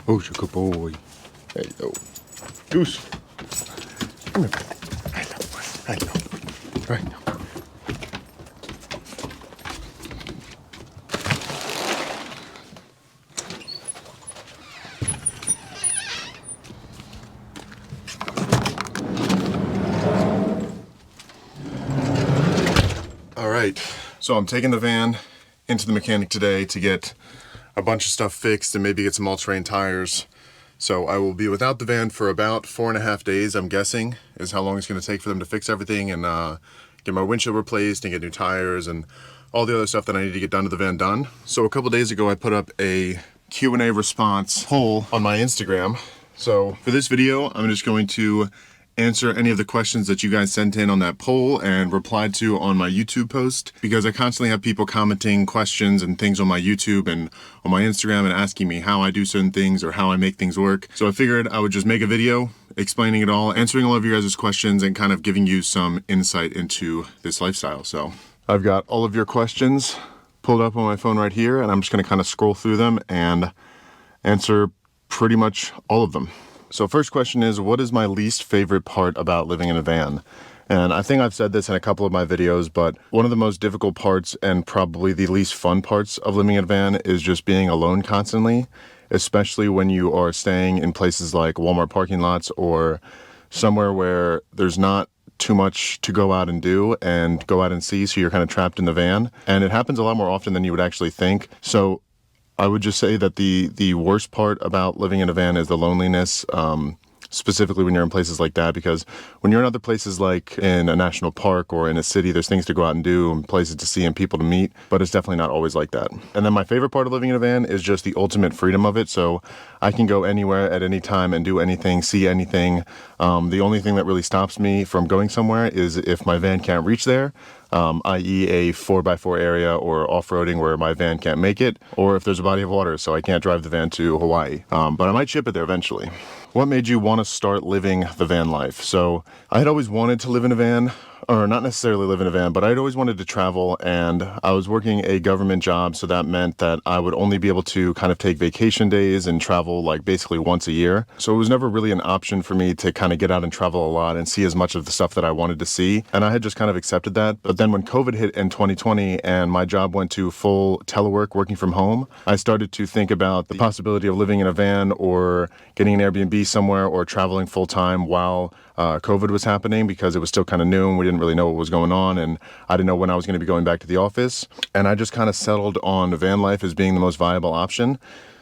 Oh, you're a good boy. Hello. Goose. Come here. Hello. Right now. All right, so I'm taking the van into the mechanic today to get a bunch of stuff fixed and maybe get some all-terrain tires. So I will be without the van for about 4.5 days, I'm guessing, is how long it's going to take for them to fix everything and get my windshield replaced and get new tires and all the other stuff that I need to get done to the van done. So a couple days ago, I put up a Q&A response poll on my Instagram. So for this video, I'm just going to answer any of the questions that you guys sent in on that poll and replied to on my YouTube post, because I constantly have people commenting questions and things on my YouTube and on my Instagram and asking me how I do certain things or how I make things work. So I figured I would just make a video explaining it all, answering all of you guys' questions and kind of giving you some insight into this lifestyle. So I've got all of your questions pulled up on my phone right here, and I'm just going to kind of scroll through them and answer pretty much all of them. So first question is, what is my least favorite part about living in a van? And I think I've said this in a couple of my videos, but one of the most difficult parts and probably the least fun parts of living in a van is just being alone constantly, especially when you are staying in places like Walmart parking lots or somewhere where there's not too much to go out and do and go out and see, so you're kind of trapped in the van. And it happens a lot more often than you would actually think. So I would just say that the worst part about living in a van is the loneliness, specifically when you're in places like that, because when you're in other places like in a national park or in a city, there's things to go out and do and places to see and people to meet, but it's definitely not always like that. And then my favorite part of living in a van is just the ultimate freedom of it. So I can go anywhere at any time and do anything, see anything. The only thing that really stops me from going somewhere is if my van can't reach there, i.e. a 4x4 area or off-roading where my van can't make it, or if there's a body of water so I can't drive the van to Hawaii. But I might ship it there eventually. What made you want to start living the van life? So I had always wanted to live in a van, or not necessarily live in a van, but I'd always wanted to travel, and I was working a government job, so that meant that I would only be able to kind of take vacation days and travel like basically once a year. So it was never really an option for me to kind of get out and travel a lot and see as much of the stuff that I wanted to see, and I had just kind of accepted that. But then when COVID hit in 2020 and my job went to full telework, working from home, I started to think about the possibility of living in a van or getting an Airbnb somewhere or traveling full time while COVID was happening, because it was still kind of new and we didn't really know what was going on, and I didn't know when I was going to be going back to the office. And I just kind of settled on van life as being the most viable option.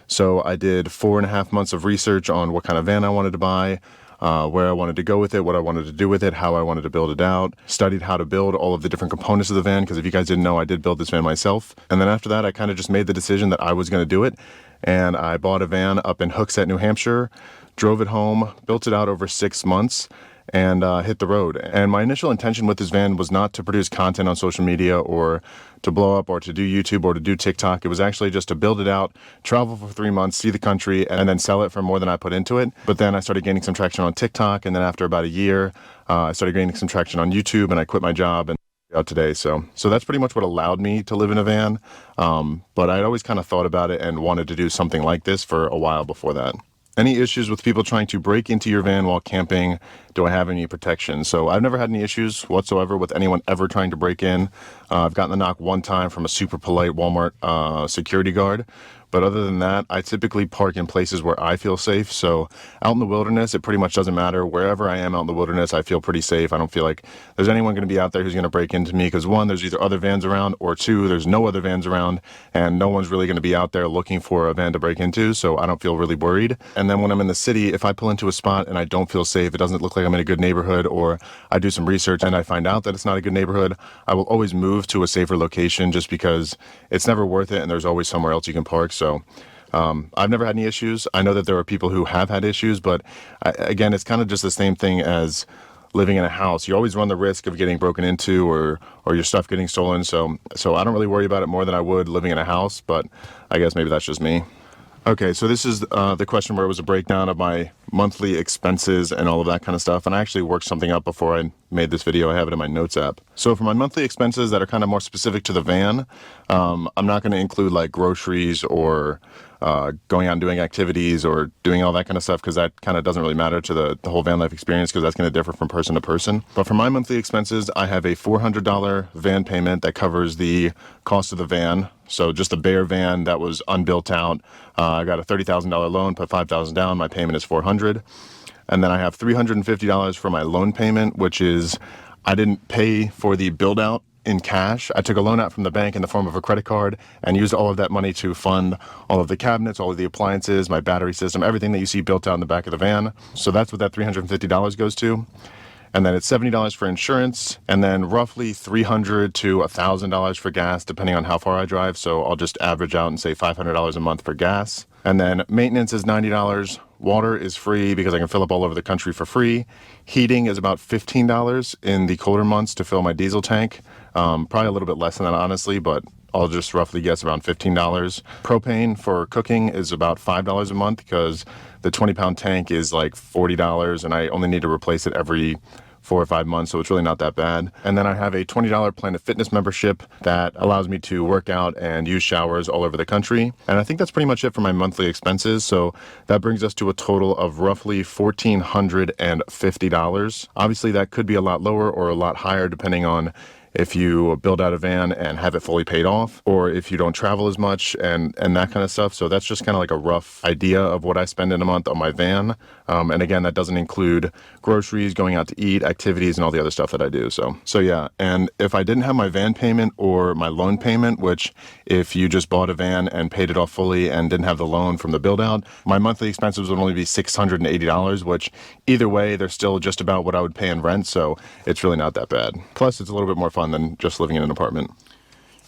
So I did 4.5 months of research on what kind of van I wanted to buy, where I wanted to go with it, what I wanted to do with it, how I wanted to build it out, studied how to build all of the different components of the van, because if you guys didn't know, I did build this van myself. And then after that, I kind of just made the decision that I was going to do it. And I bought a van up in Hooksett, New Hampshire, drove it home, built it out over 6 months, and hit the road. And my initial intention with this van was not to produce content on social media or to blow up or to do YouTube or to do TikTok. It was actually just to build it out, travel for 3 months, see the country, and then sell it for more than I put into it. But then I started gaining some traction on TikTok, and then after about a year, I started gaining some traction on YouTube, and I quit my job and out today. So that's pretty much what allowed me to live in a van. But I'd always kind of thought about it and wanted to do something like this for a while before that. Any issues with people trying to break into your van while camping? Do I have any protection? So I've never had any issues whatsoever with anyone ever trying to break in. I've gotten the knock one time from a super polite Walmart security guard. But other than that, I typically park in places where I feel safe. So out in the wilderness, it pretty much doesn't matter. Wherever I am out in the wilderness, I feel pretty safe. I don't feel like there's anyone going to be out there who's going to break into me, because one, there's either other vans around, or two, there's no other vans around, and no one's really going to be out there looking for a van to break into. So I don't feel really worried. And then when I'm in the city, if I pull into a spot and I don't feel safe, it doesn't look like I'm in a good neighborhood, or I do some research and I find out that it's not a good neighborhood, I will always move to a safer location, just because it's never worth it and there's always somewhere else you can park. So I've never had any issues. I know that there are people who have had issues, but again, it's kind of just the same thing as living in a house. You always run the risk of getting broken into or your stuff getting stolen. So I don't really worry about it more than I would living in a house, but I guess maybe that's just me. Okay, so this is the question where it was a breakdown of my monthly expenses and all of that kind of stuff. And I actually worked something up before I made this video. I have it in my notes app. So for my monthly expenses that are kind of more specific to the van, I'm not going to include like groceries or going out and doing activities or doing all that kind of stuff, because that kind of doesn't really matter to the whole van life experience, because that's going to differ from person to person. But for my monthly expenses, I have a $400 van payment that covers the cost of the van. So just a bare van that was unbuilt out. I got a $30,000 loan, put $5,000 down. My payment is $400. And then I have $350 for my loan payment, which is I didn't pay for the build out in cash. I took a loan out from the bank in the form of a credit card and used all of that money to fund all of the cabinets, all of the appliances, my battery system, everything that you see built out in the back of the van. So that's what that $350 goes to. And then it's $70 for insurance, and then roughly $300 to $1,000 for gas, depending on how far I drive. So I'll just average out and say $500 a month for gas. And then maintenance is $90. Water is free because I can fill up all over the country for free. Heating is about $15 in the colder months to fill my diesel tank. Probably a little bit less than that, honestly, but I'll just roughly guess around $15. Propane for cooking is about $5 a month because the 20-pound tank is like $40, and I only need to replace it every 4 or 5 months, so it's really not that bad. And then I have a $20 Planet Fitness membership that allows me to work out and use showers all over the country. And I think that's pretty much it for my monthly expenses. So that brings us to a total of roughly $1,450. Obviously, that could be a lot lower or a lot higher depending on if you build out a van and have it fully paid off, or if you don't travel as much and that kind of stuff. So that's just kind of like a rough idea of what I spend in a month on my van. And again, that doesn't include groceries, going out to eat, activities, and all the other stuff that I do. So yeah. And if I didn't have my van payment or my loan payment, which if you just bought a van and paid it off fully and didn't have the loan from the build out, my monthly expenses would only be $680, which either way, they're still just about what I would pay in rent. So it's really not that bad. Plus, it's a little bit more fun than just living in an apartment.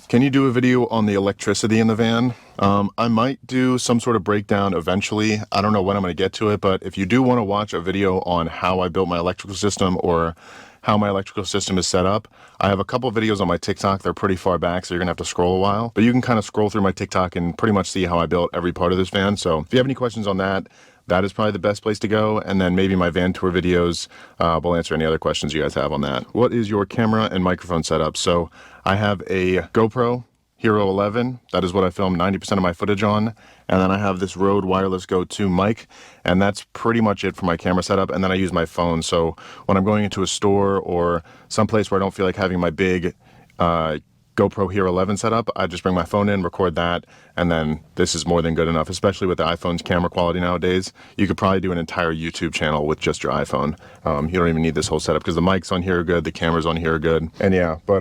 Can you do a video on the electricity in the van? I might do some sort of breakdown eventually. I don't know when I'm going to get to it, but if you do want to watch a video on how I built my electrical system or how my electrical system is set up, I have a couple videos on my TikTok. They're pretty far back, so you're gonna have to scroll a while, but you can kind of scroll through my TikTok and pretty much see how I built every part of this van. So if you have any questions on that, that is probably the best place to go. And then maybe my van tour videos will answer any other questions you guys have on that. What is your camera and microphone setup? So I have a GoPro Hero 11. That is what I film 90% of my footage on. And then I have this Rode Wireless Go 2 mic, and that's pretty much it for my camera setup. And then I use my phone. So when I'm going into a store or someplace where I don't feel like having my big GoPro Hero 11 setup, I just bring my phone in, record that, and then this is more than good enough, especially with the iPhone's camera quality nowadays. You could probably do an entire YouTube channel with just your iPhone. You don't even need this whole setup because the mics on here are good, the cameras on here are good. And yeah, but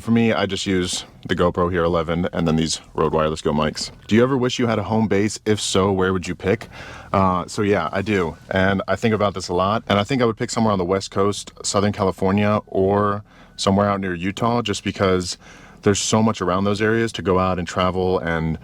for me, I just use the GoPro Hero 11 and then these Rode Wireless Go mics. Do you ever wish you had a home base? If so, where would you pick? So yeah, I do. And I think about this a lot. And I think I would pick somewhere on the West Coast, Southern California, or somewhere out near Utah, just because there's so much around those areas to go out and travel and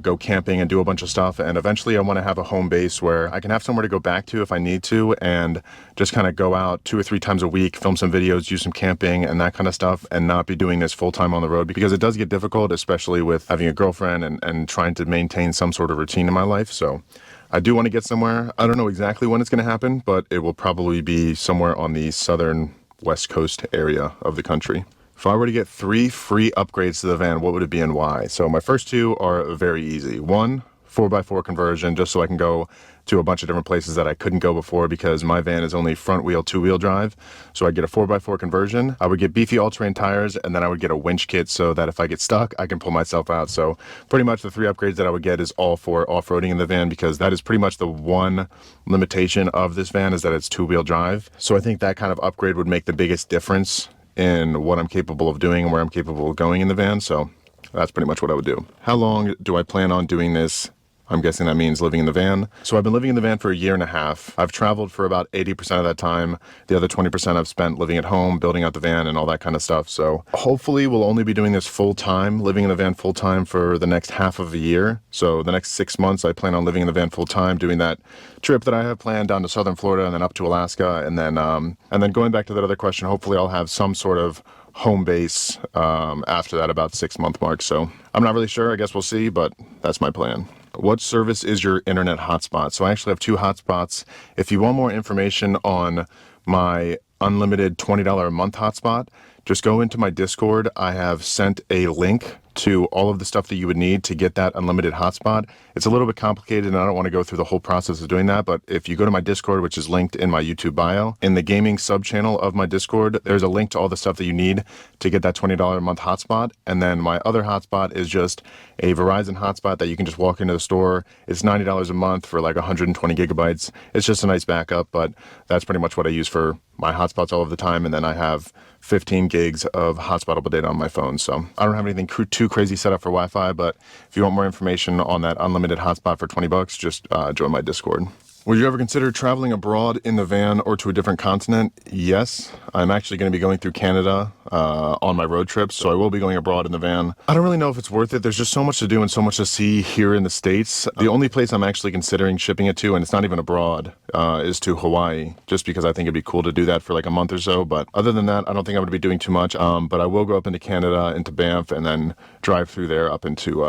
go camping and do a bunch of stuff. And eventually I want to have a home base where I can have somewhere to go back to if I need to, and just kind of go out 2 or 3 times a week, film some videos, do some camping and that kind of stuff, and not be doing this full time on the road, because it does get difficult, especially with having a girlfriend and trying to maintain some sort of routine in my life. So I do want to get somewhere. I don't know exactly when it's going to happen, but it will probably be somewhere on the southern West Coast area of the country. If I were to get 3 free upgrades to the van, what would it be and why? So my first 2 are very easy. 1, 4x4 conversion, just so I can go to a bunch of different places that I couldn't go before because my van is only front wheel, 2-wheel drive. So I'd get a 4x4 conversion. I would get beefy all-terrain tires, and then I would get a winch kit so that if I get stuck, I can pull myself out. So pretty much the 3 upgrades that I would get is all for off-roading in the van, because that is pretty much the one limitation of this van, is that it's 2-wheel drive. So I think that kind of upgrade would make the biggest difference in what I'm capable of doing and where I'm capable of going in the van. So that's pretty much what I would do. How long do I plan on doing this? I'm guessing that means living in the van. So I've been living in the van for 1.5 years. I've traveled for about 80% of that time. The other 20% I've spent living at home, building out the van and all that kind of stuff. So hopefully we'll only be doing this full time, living in the van full time for the next half of the year. So the next 6 months, I plan on living in the van full time, doing that trip that I have planned down to southern Florida and then up to Alaska. And then going back to that other question, hopefully I'll have some sort of home base after that about 6-month mark. So I'm not really sure. I guess we'll see, but that's my plan. What service is your internet hotspot? So I actually have two hotspots. If you want more information on my unlimited $20 a month hotspot, just go into my Discord. I have sent a link to all of the stuff that you would need to get that unlimited hotspot. It's a little bit complicated and I don't want to go through the whole process of doing that, but if you go to my Discord, which is linked in my YouTube bio, in the gaming sub channel of my Discord, there's a link to all the stuff that you need to get that $20 a month hotspot. And then my other hotspot is just a Verizon hotspot that you can just walk into the store. It's $90 a month for like 120 gigabytes. It's just a nice backup, but that's pretty much what I use for my hotspots all of the time. And then I have 15 gigs of hotspotable data on my phone. So I don't have anything too crazy set up for Wi-Fi, but if you want more information on that unlimited hotspot for $20, just join my Discord. Would you ever consider traveling abroad in the van or to a different continent? Yes. I'm actually going to be going through Canada on my road trip, so I will be going abroad in the van. I don't really know if it's worth it. There's just so much to do and so much to see here in the States. The only place I'm actually considering shipping it to, and it's not even abroad, is to Hawaii, just because I think it'd be cool to do that for like a month or so. But other than that, I don't think I'm going to be doing too much. But I will go up into Canada, into Banff, and then drive through there up into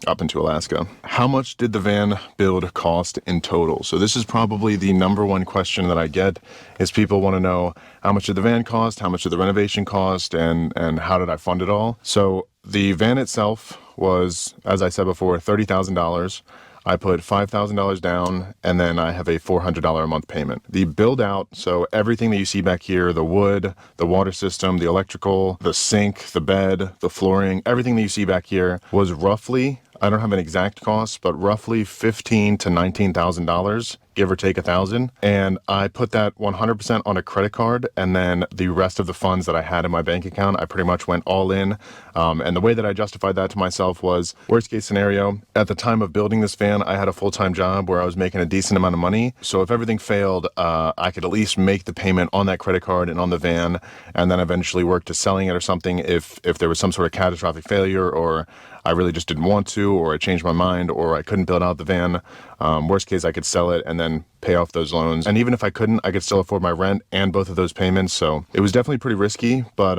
Alaska. How much did the van build cost in total? So this is probably the number one question that I get, is people want to know how much did the van cost, how much did the renovation cost, and how did I fund it all? So the van itself was, as I said before, $30,000. I put $5,000 down, and then I have a $400 a month payment. The build out, so everything that you see back here, the wood, the water system, the electrical, the sink, the bed, the flooring, everything that you see back here was roughly, I don't have an exact cost, but roughly $15,000 to $19,000, give or take 1,000. And I put that 100% on a credit card, and then the rest of the funds that I had in my bank account, I pretty much went all in. And the way that I justified that to myself was, worst case scenario, at the time of building this van, I had a full-time job where I was making a decent amount of money. So if everything failed, I could at least make the payment on that credit card and on the van, and then eventually work to selling it or something if there was some sort of catastrophic failure, or I really just didn't want to, or I changed my mind, or I couldn't build out the van. Worst case, I could sell it and then pay off those loans. And even if I couldn't, I could still afford my rent and both of those payments. So it was definitely pretty risky, but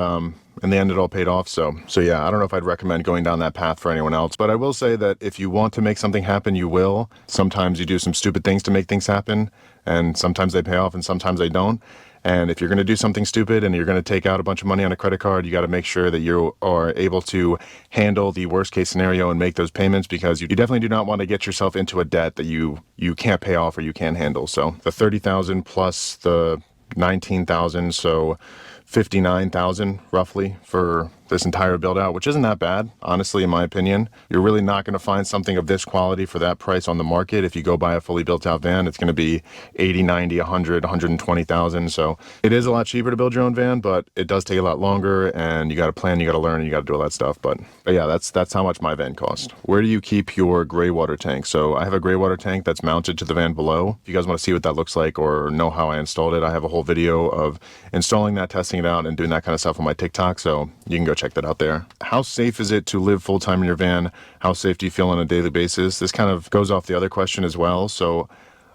in the end, it all paid off. So yeah, I don't know if I'd recommend going down that path for anyone else. But I will say that if you want to make something happen, you will. Sometimes you do some stupid things to make things happen, and sometimes they pay off and sometimes they don't. And if you're going to do something stupid and you're going to take out a bunch of money on a credit card, you got to make sure that you are able to handle the worst case scenario and make those payments, because you definitely do not want to get yourself into a debt that you can't pay off or you can't handle. So the 30,000 plus the 19,000, so 59,000 roughly for this entire build out, which isn't that bad, honestly, in my opinion. You're really not going to find something of this quality for that price on the market. If you go buy a fully built out van, it's going to be 80, 90, 100, 120,000. So it is a lot cheaper to build your own van, but it does take a lot longer, and you got to plan, you got to learn, and you got to do all that stuff. But yeah, that's how much my van cost. Where do you keep your gray water tank? So I have a gray water tank that's mounted to the van below. If you guys want to see what that looks like or know how I installed it, I have a whole video of installing that, testing it out, and doing that kind of stuff on my TikTok. So you can go check that out there. How safe is it to live full-time in your van? How safe do you feel on a daily basis? This kind of goes off the other question as well. So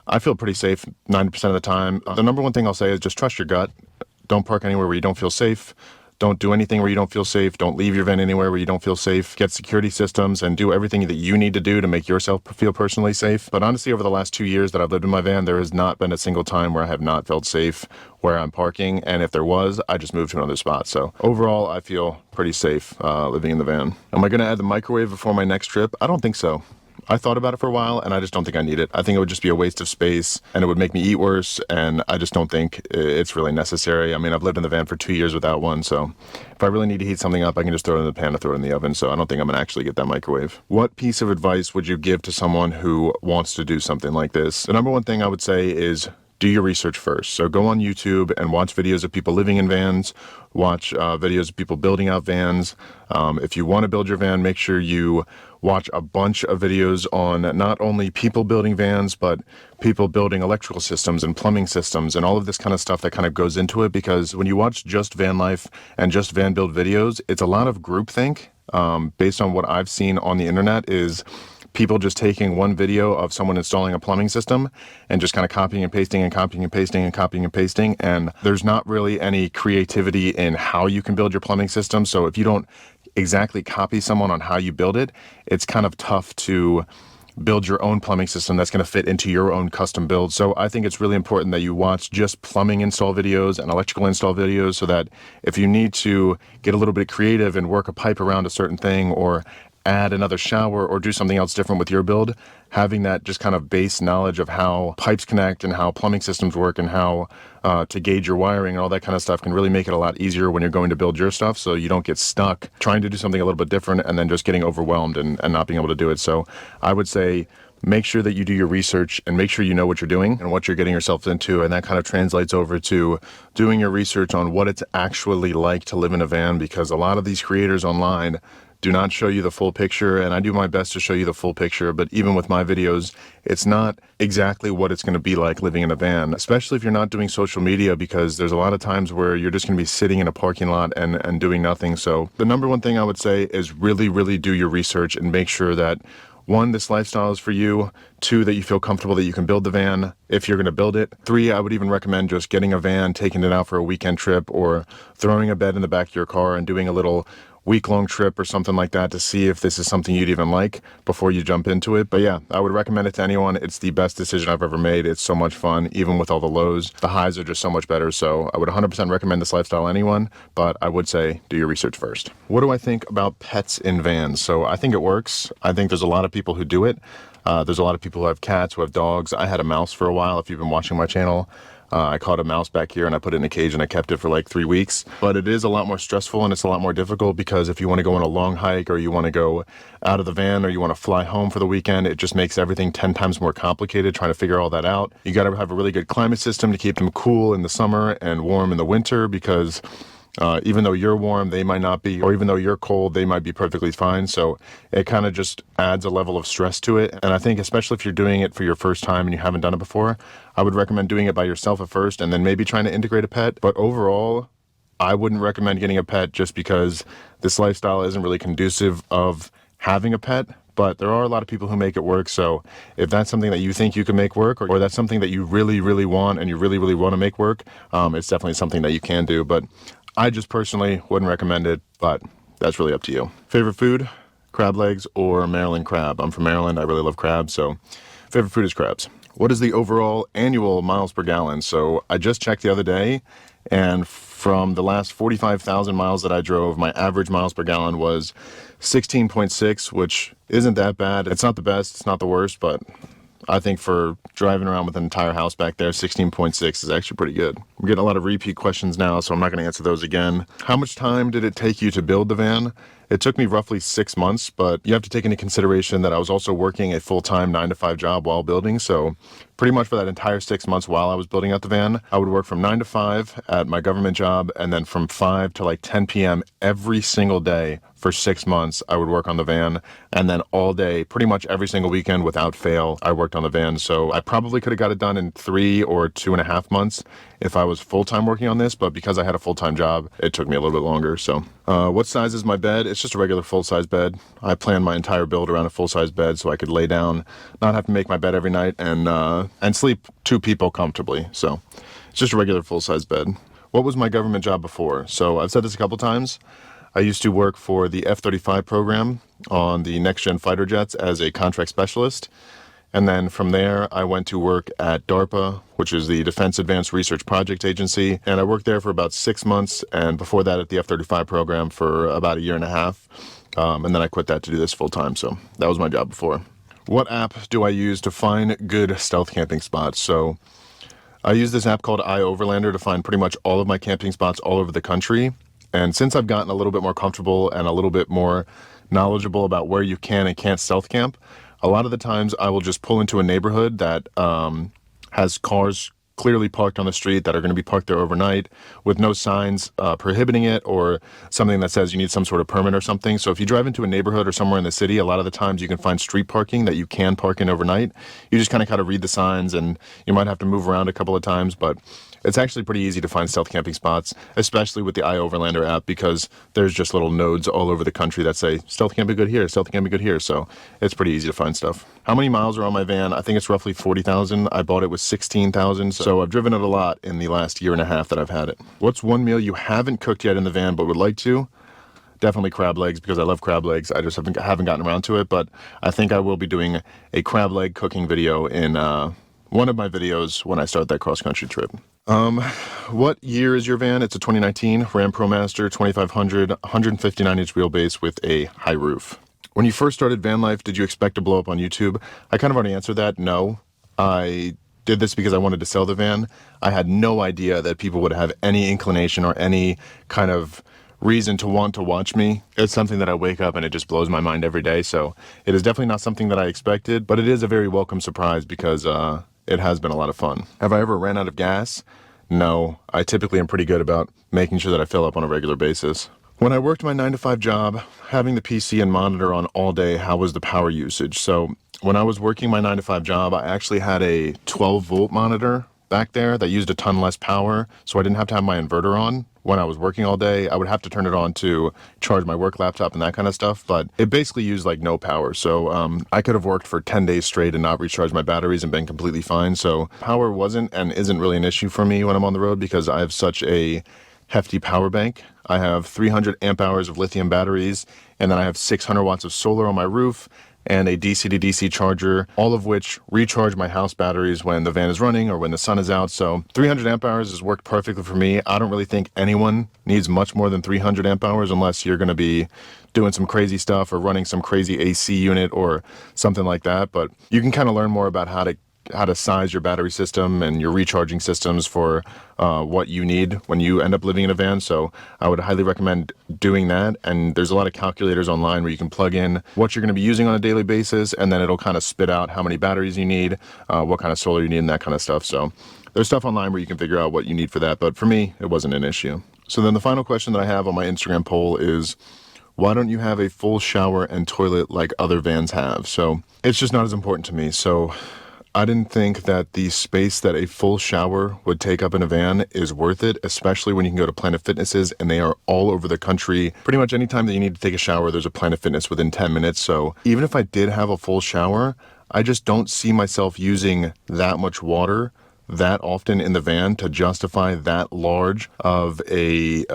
I feel pretty safe 90% of the time. The number one thing I'll say is just trust your gut. Don't park anywhere where you don't feel safe. Don't do anything where you don't feel safe. Don't leave your van anywhere where you don't feel safe. Get security systems and do everything that you need to do to make yourself feel personally safe. But honestly, over the last 2 years that I've lived in my van, there has not been a single time where I have not felt safe where I'm parking. And if there was, I just moved to another spot. So overall, I feel pretty safe living in the van. Am I going to add the microwave before my next trip? I don't think so. I thought about it for a while, and I just don't think I need it. I think it would just be a waste of space, and it would make me eat worse, and I just don't think it's really necessary. I mean, I've lived in the van for 2 years without one, so if I really need to heat something up, I can just throw it in the pan or throw it in the oven, so I don't think I'm going to actually get that microwave. What piece of advice would you give to someone who wants to do something like this? The number one thing I would say is do your research first. So go on YouTube and watch videos of people living in vans, watch videos of people building out vans. If you want to build your van, make sure you watch a bunch of videos on not only people building vans, but people building electrical systems and plumbing systems and all of this kind of stuff that kind of goes into it. Because when you watch just van life and just van build videos, it's a lot of groupthink. Based on what I've seen on the internet is people just taking one video of someone installing a plumbing system and just kind of copying and pasting and copying and pasting and copying and pasting. And there's not really any creativity in how you can build your plumbing system. So if you don't exactly copy someone on how you build it, it's kind of tough to build your own plumbing system that's going to fit into your own custom build. So I think it's really important that you watch just plumbing install videos and electrical install videos, so that if you need to get a little bit creative and work a pipe around a certain thing, or add another shower, or do something else different with your build, having that just kind of base knowledge of how pipes connect and how plumbing systems work and how to gauge your wiring and all that kind of stuff can really make it a lot easier when you're going to build your stuff, so you don't get stuck trying to do something a little bit different and then just getting overwhelmed and not being able to do it. So I would say make sure that you do your research and make sure you know what you're doing and what you're getting yourself into, and that kind of translates over to doing your research on what it's actually like to live in a van, because a lot of these creators online do not show you the full picture, and I do my best to show you the full picture, but even with my videos, it's not exactly what it's going to be like living in a van, especially if you're not doing social media, because there's a lot of times where you're just going to be sitting in a parking lot and doing nothing. So the number one thing I would say is really do your research and make sure that, one, this lifestyle is for you. Two, that you feel comfortable that you can build the van if you're going to build it. Three, I would even recommend just getting a van, taking it out for a weekend trip, or throwing a bed in the back of your car and doing a little week-long trip or something like that to see if this is something you'd even like before you jump into it. But yeah, I would recommend it to anyone. It's the best decision I've ever made. It's so much fun, even with all the lows. The highs are just so much better. So I would 100% recommend this lifestyle to anyone, but I would say do your research first. What do I think about pets in vans? So I think it works. I think there's a lot of people who do it. There's a lot of people who have cats, who have dogs. I had a mouse for a while, if you've been watching my channel. I caught a mouse back here and I put it in a cage and I kept it for like 3 weeks. But it is a lot more stressful and it's a lot more difficult, because if you want to go on a long hike, or you want to go out of the van, or you want to fly home for the weekend, it just makes everything 10 times more complicated trying to figure all that out. You got to have a really good climate system to keep them cool in the summer and warm in the winter, because even though you're warm, they might not be, or even though you're cold, they might be perfectly fine. So it kind of just adds a level of stress to it. And I think especially if you're doing it for your first time and you haven't done it before, I would recommend doing it by yourself at first and then maybe trying to integrate a pet. But overall, I wouldn't recommend getting a pet, just because this lifestyle isn't really conducive of having a pet. But there are a lot of people who make it work. So if that's something that you think you can make work, or that's something that you really want and you really want to make work, it's definitely something that you can do. But I just personally wouldn't recommend it, but that's really up to you. Favorite food? Crab legs or Maryland crab. I'm from Maryland. I really love crabs, so favorite food is crabs. What is the overall annual miles per gallon? So I just checked the other day, and from the last 45,000 miles that I drove, my average miles per gallon was 16.6, which isn't that bad. It's not the best, it's not the worst, but I think for driving around with an entire house back there, 16.6 is actually pretty good. I'm getting a lot of repeat questions now, so I'm not going to answer those again. How much time did it take you to build the van? It took me roughly 6 months, but you have to take into consideration that I was also working a full-time 9-to-5 job while building. So pretty much for that entire 6 months while I was building out the van, I would work from 9 to 5 at my government job, and then from 5 to like 10 p.m. every single day for 6 months, I would work on the van. And then all day, pretty much every single weekend without fail, I worked on the van. So I probably could have got it done in 3 or 2.5 months if I was full-time working on this, but because I had a full-time job, it took me a little bit longer. So what size is my bed? It's just a regular full-size bed. I planned my entire build around a full-size bed so I could lay down, not have to make my bed every night, and sleep 2 people comfortably. So it's just a regular full-size bed. What was my government job before? So I've said this a couple times. I used to work for the F-35 program on the next-gen fighter jets as a contract specialist. And then from there, I went to work at DARPA, which is the Defense Advanced Research Projects Agency. And I worked there for about 6 months. And before that at the F-35 program for about 1.5 years. And then I quit that to do this full time. So that was my job before. What app do I use to find good stealth camping spots? So I use this app called iOverlander to find pretty much all of my camping spots all over the country. And since I've gotten a little bit more comfortable and a little bit more knowledgeable about where you can and can't stealth camp, a lot of the times I will just pull into a neighborhood that has cars clearly parked on the street that are going to be parked there overnight with no signs prohibiting it, or something that says you need some sort of permit or something. So if you drive into a neighborhood or somewhere in the city, a lot of the times you can find street parking that you can park in overnight. You just kind of read the signs, and you might have to move around a couple of times, but it's actually pretty easy to find stealth camping spots, especially with the iOverlander app, because there's just little nodes all over the country that say stealth camp be good here, stealth camp be good here. So it's pretty easy to find stuff. How many miles are on my van? I think it's roughly 40,000. I bought it with 16,000. So I've driven it a lot in the last 1.5 years that I've had it. What's one meal you haven't cooked yet in the van but would like to? definitely crab legs because I love crab legs. I just haven't gotten around to it, but I think I will be doing a crab leg cooking video in one of my videos when I start that cross-country trip. What year is your van? It's a 2019 Ram ProMaster 2500 159-inch wheelbase with a high roof. When you first started van life, did you expect to blow up on YouTube? I kind of already answered that. No. I did this because I wanted to sell the van. I had no idea that people would have any inclination or any kind of reason to want to watch me. It's something that I wake up and it just blows my mind every day. So it is definitely not something that I expected, but it is a very welcome surprise because it has been a lot of fun. Have I ever ran out of gas? No. I typically am pretty good about making sure that I fill up on a regular basis. When I worked my 9-to-5 job, having the PC and monitor on all day, how was the power usage? So when I was working my 9-to-5 job, I actually had a 12-volt monitor back there that used a ton less power, so I didn't have to have my inverter on. When I was working all day, I would have to turn it on to charge my work laptop and that kind of stuff, but it basically used like no power. So I could have worked for 10 days straight and not recharged my batteries and been completely fine. So power wasn't and isn't really an issue for me when I'm on the road because I have such a hefty power bank. I have 300 amp hours of lithium batteries, and then I have 600 watts of solar on my roof and a DC to DC charger, all of which recharge my house batteries when the van is running or when the sun is out. So 300 amp hours has worked perfectly for me. I don't really think anyone needs much more than 300 amp hours unless you're going to be doing some crazy stuff or running some crazy AC unit or something like that. But you can kind of learn more about how to size your battery system and your recharging systems for what you need when you end up living in a van. So I would highly recommend doing that. And there's a lot of calculators online where you can plug in what you're going to be using on a daily basis, and then it'll kind of spit out how many batteries you need, what kind of solar you need, and that kind of stuff. So there's stuff online where you can figure out what you need for that. But for me, it wasn't an issue. So then the final question that I have on my Instagram poll is, why don't you have a full shower and toilet like other vans have? So it's just not as important to me. So I didn't think that the space that a full shower would take up in a van is worth it, especially when you can go to Planet Fitnesses and they are all over the country. Pretty much any time that you need to take a shower, there's a Planet Fitness within 10 minutes. So even if I did have a full shower, I just don't see myself using that much water that often in the van to justify that large of a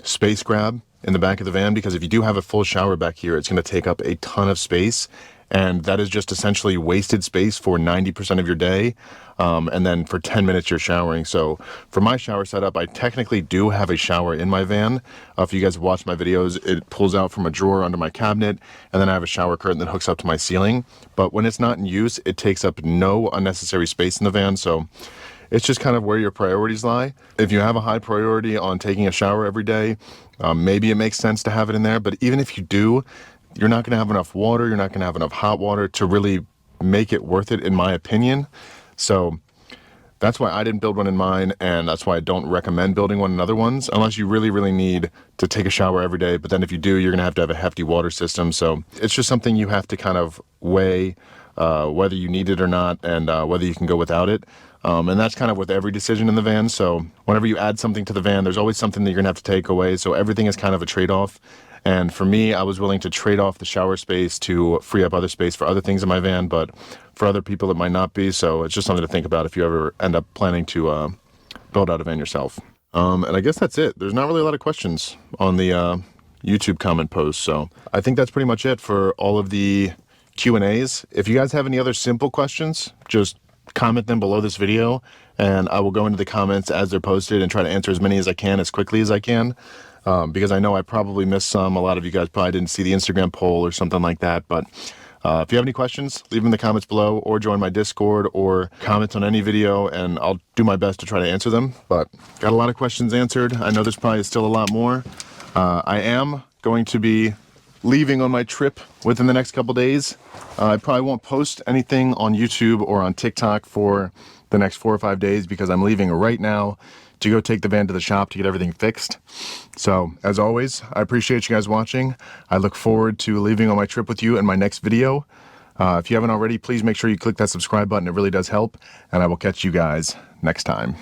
space grab in the back of the van, because if you do have a full shower back here, it's going to take up a ton of space. And that is just essentially wasted space for 90% of your day. And then for 10 minutes, you're showering. So for my shower setup, I technically do have a shower in my van. If you guys have watched my videos, it pulls out from a drawer under my cabinet. And then I have a shower curtain that hooks up to my ceiling. But when it's not in use, it takes up no unnecessary space in the van. So it's just kind of where your priorities lie. If you have a high priority on taking a shower every day, maybe it makes sense to have it in there. But even if you do, you're not going to have enough water. You're not going to have enough hot water to really make it worth it, in my opinion. So that's why I didn't build one in mine, and that's why I don't recommend building one in other ones, unless you really, really need to take a shower every day. But then if you do, you're going to have a hefty water system. So it's just something you have to kind of weigh whether you need it or not, and whether you can go without it. And that's kind of with every decision in the van. So whenever you add something to the van, there's always something that you're going to have to take away. So everything is kind of a trade-off. And for me, I was willing to trade off the shower space to free up other space for other things in my van, but for other people, it might not be. So it's just something to think about if you ever end up planning to build out a van yourself. And I guess that's it. There's not really a lot of questions on the YouTube comment post. So I think that's pretty much it for all of the Q&As. If you guys have any other simple questions, just comment them below this video, and I will go into the comments as they're posted and try to answer as many as I can as quickly as I can. Because I know I probably missed some. A lot of you guys probably didn't see the Instagram poll or something like that. But if you have any questions, leave them in the comments below, or join my Discord, or comment on any video, and I'll do my best to try to answer them. But got a lot of questions answered. I know there's probably still a lot more. I am going to be leaving on my trip within the next couple days. I probably won't post anything on YouTube or on TikTok for the next 4 or 5 days because I'm leaving right now to go take the van to the shop to get everything fixed. So as always, I appreciate you guys watching. I look forward to leaving on my trip with you in my next video. If you haven't already, please make sure you click that subscribe button. It really does help, and I will catch you guys next time.